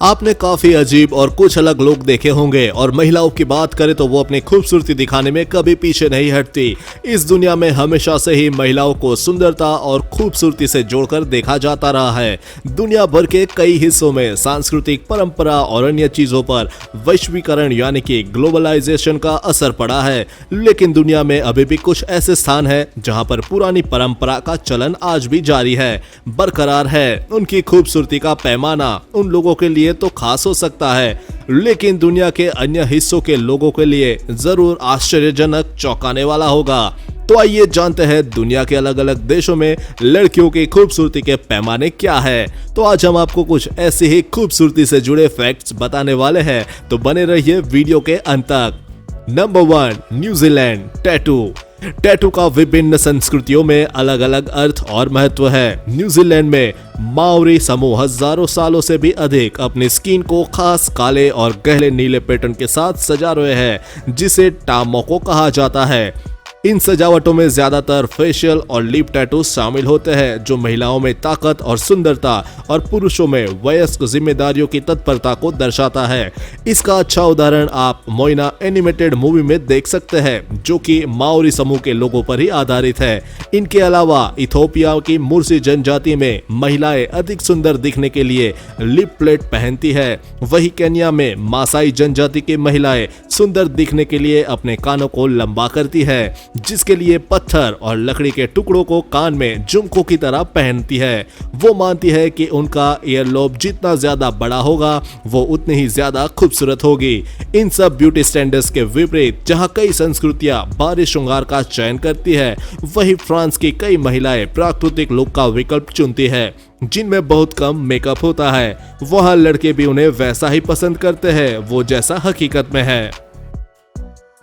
आपने काफी अजीब और कुछ अलग लोग देखे होंगे और महिलाओं की बात करें तो वो अपनी खूबसूरती दिखाने में कभी पीछे नहीं हटती। इस दुनिया में हमेशा से ही महिलाओं को सुंदरता और खूबसूरती से जोड़कर देखा जाता रहा है। दुनिया भर के कई हिस्सों में सांस्कृतिक परंपरा और अन्य चीजों पर वैश्वीकरण यानी कि ग्लोबलाइजेशन का असर पड़ा है, लेकिन दुनिया में अभी भी कुछ ऐसे स्थान है जहां पर पुरानी परंपरा का चलन आज भी जारी है, बरकरार है। उनकी खूबसूरती का पैमाना उन लोगों के लिए तो खास हो सकता है, लेकिन दुनिया के अन्य हिस्सों के लोगों के लिए जरूर आश्चर्यजनक चौंकाने वाला होगा। तो आइए जानते हैं दुनिया के अलग अलग देशों में लड़कियों की खूबसूरती के पैमाने क्या है। तो आज हम आपको कुछ ऐसी ही खूबसूरती से जुड़े फैक्ट्स बताने वाले हैं, तो बने रहिए वीडियो के अंत तक। Number 1, New Zealand. टैटू का विभिन्न संस्कृतियों में अलग अलग अर्थ और महत्व है। न्यूजीलैंड में माओरी समूह हजारों सालों से भी अधिक अपनी स्किन को खास काले और गहरे नीले पैटर्न के साथ सजा रहे हैं, जिसे टामोको कहा जाता है। इन सजावटों में ज्यादातर फेशियल और लिप टैटू शामिल होते हैं, जो महिलाओं में ताकत और सुंदरता और पुरुषों में वयस्क जिम्मेदारियों की तत्परता को दर्शाता है। इसका अच्छा उदाहरण आप मोइना एनिमेटेड मूवी में देख सकते हैं, जो कि माओरी समूह के लोगों पर ही आधारित है। इनके अलावा इथोपिया की मुर्सी जनजाति में महिलाएं अधिक सुंदर दिखने के लिए लिप प्लेट पहनती है। वही केन्या में मासाई जनजाति की महिलाएं सुंदर दिखने के लिए अपने कानों को लंबा करती है, जिसके लिए पत्थर और लकड़ी के टुकड़ों को कान में झुमकों की तरह पहनती है। वो मानती है कि उनका ईयरलोब जितना ज्यादा बड़ा होगा वो उतनी ही ज्यादा खूबसूरत होगी। इन सब ब्यूटी स्टैंडर्ड्स के विपरीत जहां कई संस्कृतियां भारी श्रृंगार का चयन करती है, वही फ्रांस की कई महिलाएं प्राकृतिक लुक का विकल्प चुनती है, जिनमें बहुत कम मेकअप होता है। वहां लड़के भी उन्हें वैसा ही पसंद करते हैं वो जैसा हकीकत में है।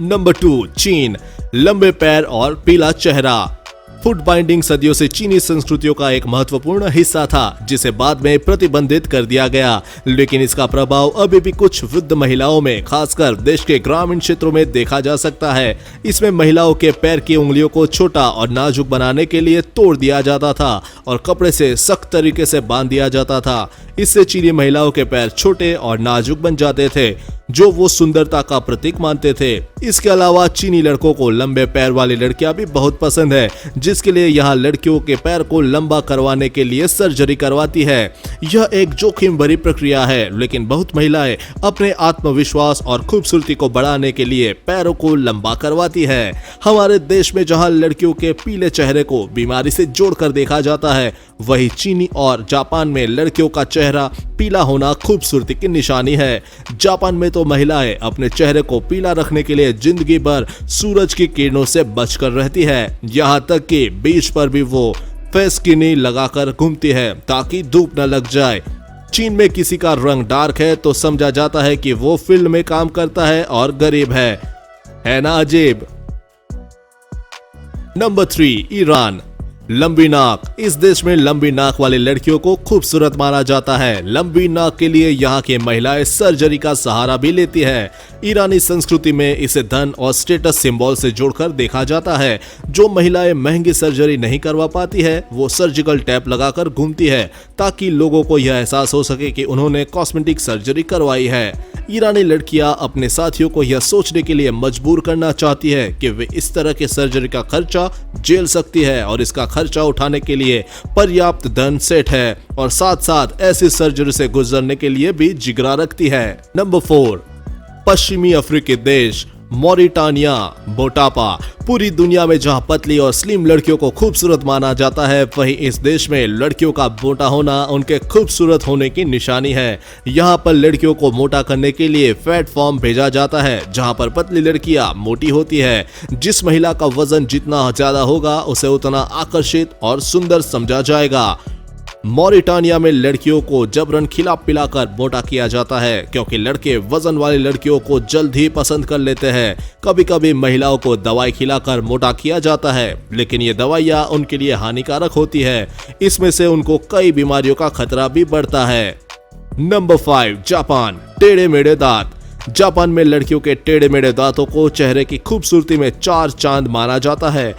नंबर 2, चीन। लंबे पैर और पीला चेहरा। फुट बाइंडिंग सदियों से चीनी संस्कृतियों का एक महत्वपूर्ण हिस्सा था, जिसे बाद में प्रतिबंधित कर दिया गया, लेकिन इसका प्रभाव अभी भी कुछ वृद्ध महिलाओं में, खासकर देश के ग्रामीण क्षेत्रों में देखा जा सकता है। इसमें महिलाओं के पैर की उंगलियों को छोटा और नाजुक बनाने के लिए तोड़ दिया जाता था और कपड़े से सख्त तरीके से बांध दिया जाता था। इससे चीनी महिलाओं के पैर छोटे और नाजुक बन जाते थे, जो वो सुंदरता का प्रतीक मानते थे। इसके अलावा चीनी लड़कों को लंबे पैर वाली लड़कियां भी बहुत पसंद है, जिसके लिए यहाँ लड़कियों के पैर को लंबा करवाने के लिए सर्जरी करवाती है। यह एक जोखिम भरी प्रक्रिया है, लेकिन बहुत महिलाएं अपने आत्मविश्वास और खूबसूरती को बढ़ाने के लिए पैरों को लंबा करवाती है। हमारे देश में जहाँ लड़कियों के पीले चेहरे को बीमारी से जोड़कर देखा जाता है, वही चीनी और जापान में लड़कियों का चेहरा पीला होना खूबसूरती की निशानी है। जापान में तो महिलाएं अपने चेहरे को पीला रखने के लिए जिंदगी भर सूरज की किरणों से बचकर रहती है। यहाँ तक कि बीच पर भी वो फेस किनी लगाकर घूमती है ताकि धूप न लग जाए। चीन में किसी का रंग डार्क है तो समझा जाता है कि वो फील्ड में काम करता है और गरीब है ना अजीब। Number 3, Iran. लंबी नाक। इस देश में लंबी नाक वाली लड़कियों को खूबसूरत माना जाता है। लंबी नाक के लिए यहाँ की महिलाएं सर्जरी का सहारा भी लेती है। ईरानी संस्कृति में इसे धन और स्टेटस सिंबल से जोड़कर देखा जाता है। जो महिलाएं महंगी सर्जरी नहीं करवा पाती है, वो सर्जिकल टैप लगाकर घूमती है, ताकि लोगों को यह एहसास हो सके कि उन्होंने कॉस्मेटिक सर्जरी करवाई है। ईरानी लड़कियां अपने साथियों को यह सोचने के लिए मजबूर करना चाहती है कि वे इस तरह के सर्जरी का खर्चा झेल सकती है और इसका खर्चा उठाने के लिए पर्याप्त धन सेट है, और साथ साथ ऐसी सर्जरी से गुजरने के लिए भी जिगरा रखती है। नंबर 4, पश्चिमी अफ्रीकी देश मोरिटानिया। मोटापा। पूरी दुनिया में जहां पतली और स्लिम लड़कियों को खूबसूरत माना जाता है, वहीं इस देश में लड़कियों का मोटा होना उनके खूबसूरत होने की निशानी है। यहाँ पर लड़कियों को मोटा करने के लिए फैट फॉर्म भेजा जाता है, जहां पर पतली लड़कियां मोटी होती है। जिस महिला का वजन जितना ज्यादा होगा उसे उतना आकर्षित और सुंदर समझा जाएगा। मॉरिटानिया में लड़कियों को जबरन खिला पिलाकर मोटा किया जाता है, क्योंकि लड़के वजन वाली लड़कियों को जल्द ही पसंद कर लेते हैं। कभी कभी महिलाओं को दवाई खिलाकर मोटा किया जाता है, लेकिन ये दवाइयाँ उनके लिए हानिकारक होती है। इसमें से उनको कई बीमारियों का खतरा भी बढ़ता है। Number 5, Japan. टेढ़े मेढ़े दांत। जापान में लड़कियों के टेढ़े मेढ़े दांतों को चेहरे की खूबसूरती में 4 चांद माना जाता है।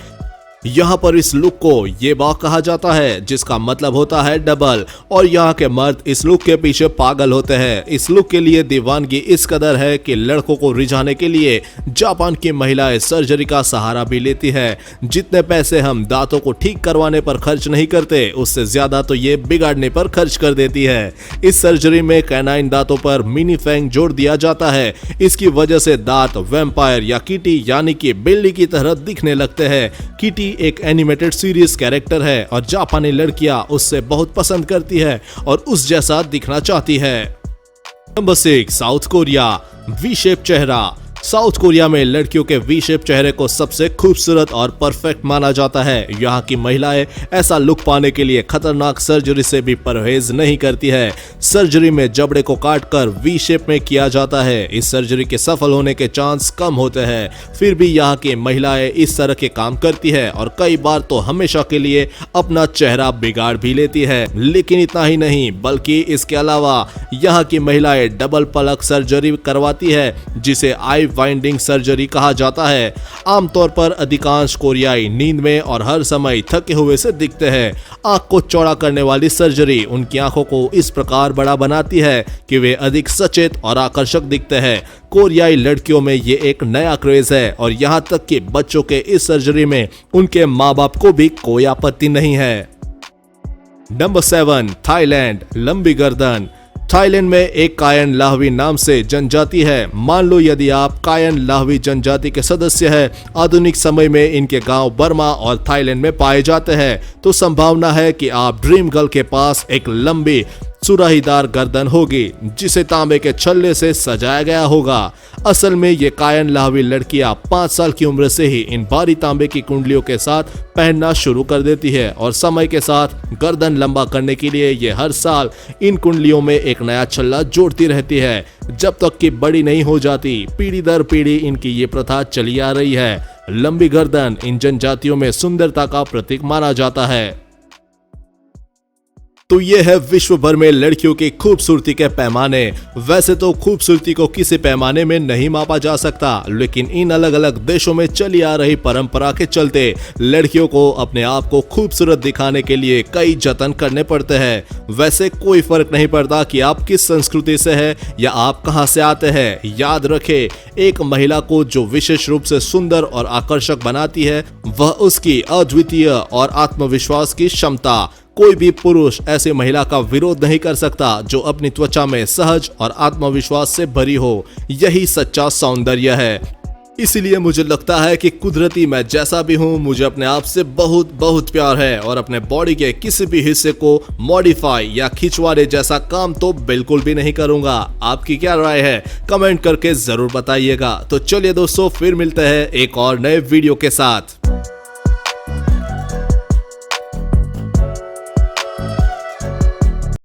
यहाँ पर इस लुक को ये बा कहा जाता है, जिसका मतलब होता है डबल, और यहाँ के मर्द इस लुक के पीछे पागल होते हैं। इस लुक के लिए दीवानगी इस कदर है कि लड़कों को रिझाने के लिए जापान की महिलाएं सर्जरी का सहारा भी लेती है। जितने पैसे हम दांतों को ठीक करवाने पर खर्च नहीं करते, उससे ज्यादा तो ये बिगाड़ने पर खर्च कर देती है। इस सर्जरी में कैनाइन दांतों पर मिनी फैंग जोड़ दिया जाता है। इसकी वजह से दांत वैम्पायर या किटी यानी कि बिल्ली की तरह दिखने लगते हैं। किटी एक एनिमेटेड सीरीज कैरेक्टर है और जापानी लड़कियां उससे बहुत पसंद करती है और उस जैसा दिखना चाहती है। Number 6, south Korea. V shape चेहरा। साउथ कोरिया में लड़कियों के वी शेप चेहरे को सबसे खूबसूरत और परफेक्ट माना जाता है। यहाँ की महिलाएं ऐसा लुक पाने के लिए खतरनाक सर्जरी से भी परहेज नहीं करती है। सर्जरी में जबड़े को काटकर वी शेप में किया जाता है। इस सर्जरी के सफल होने के चांस कम होते हैं, फिर भी यहाँ की महिलाएं इस तरह के काम करती है और कई बार तो हमेशा के लिए अपना चेहरा बिगाड़ भी लेती है। लेकिन इतना ही नहीं, बल्कि इसके अलावा यहाँ की महिलाएं डबल पलक सर्जरी करवाती है, जिसे आई वाइंडिंग सर्जरी कहा जाता है। आमतौर पर अधिकांश कोरियाई नींद में और हर समय थके हुए से दिखते हैं। आंख को चौड़ा करने वाली सर्जरी उनकी आंखों को इस प्रकार बड़ा बनाती है कि वे अधिक सचेत और आकर्षक दिखते हैं। कोरियाई लड़कियों में ये एक नया क्रेज है और यहाँ तक कि बच्चों के इस सर्जरी में उनके माँ बाप को भी कोई आपत्ति नहीं है। Number 7, Thailand. लंबी गर्दन। थाईलैंड में एक कायन लाहवी नाम से जनजाति है। मान लो यदि आप कायन लाहवी जनजाति के सदस्य हैं, आधुनिक समय में इनके गांव बर्मा और थाईलैंड में पाए जाते हैं, तो संभावना है कि आप ड्रीम गर्ल के पास एक लंबी सुराहीदार गर्दन होगी, जिसे तांबे के छल्ले से सजाया गया होगा। असल में ये कायन लाहवी लड़कियां 5 साल की उम्र से ही इन भारी तांबे की कुंडलियों के साथ पहनना शुरू कर देती है और समय के साथ गर्दन लंबा करने के लिए ये हर साल इन कुंडलियों में एक नया छल्ला जोड़ती रहती है, जब तक कि बड़ी नहीं हो जाती। पीढ़ी दर पीढ़ी इनकी ये प्रथा चली आ रही है। लंबी गर्दन इन जनजातियों में सुंदरता का प्रतीक माना जाता है। तो ये है विश्व भर में लड़कियों की खूबसूरती के पैमाने। वैसे तो खूबसूरती को किसी पैमाने में नहीं मापा जा सकता, लेकिन इन अलग अलग देशों में चली आ रही परंपरा के चलते लड़कियों को अपने आप को खूबसूरत दिखाने के लिए कई जतन करने पड़ते हैं। वैसे कोई फर्क नहीं पड़ता कि आप किस संस्कृति से हैं या आप कहां से आते हैं। याद रखें, एक महिला को जो विशेष रूप से सुंदर और आकर्षक बनाती है, वह उसकी अद्वितीय और आत्मविश्वास की क्षमता। कोई भी पुरुष ऐसी महिला का विरोध नहीं कर सकता जो अपनी त्वचा में सहज और आत्मविश्वास से भरी हो। यही सच्चा सौंदर्य है। इसीलिए मुझे लगता है कि कुदरती मैं जैसा भी हूँ, मुझे अपने आप से बहुत बहुत प्यार है और अपने बॉडी के किसी भी हिस्से को मॉडिफाई या खिंचवाने जैसा काम तो बिल्कुल भी नहीं करूंगा। आपकी क्या राय है? कमेंट करके जरूर बताइएगा। तो चलिए दोस्तों, फिर मिलते हैं एक और नए वीडियो के साथ।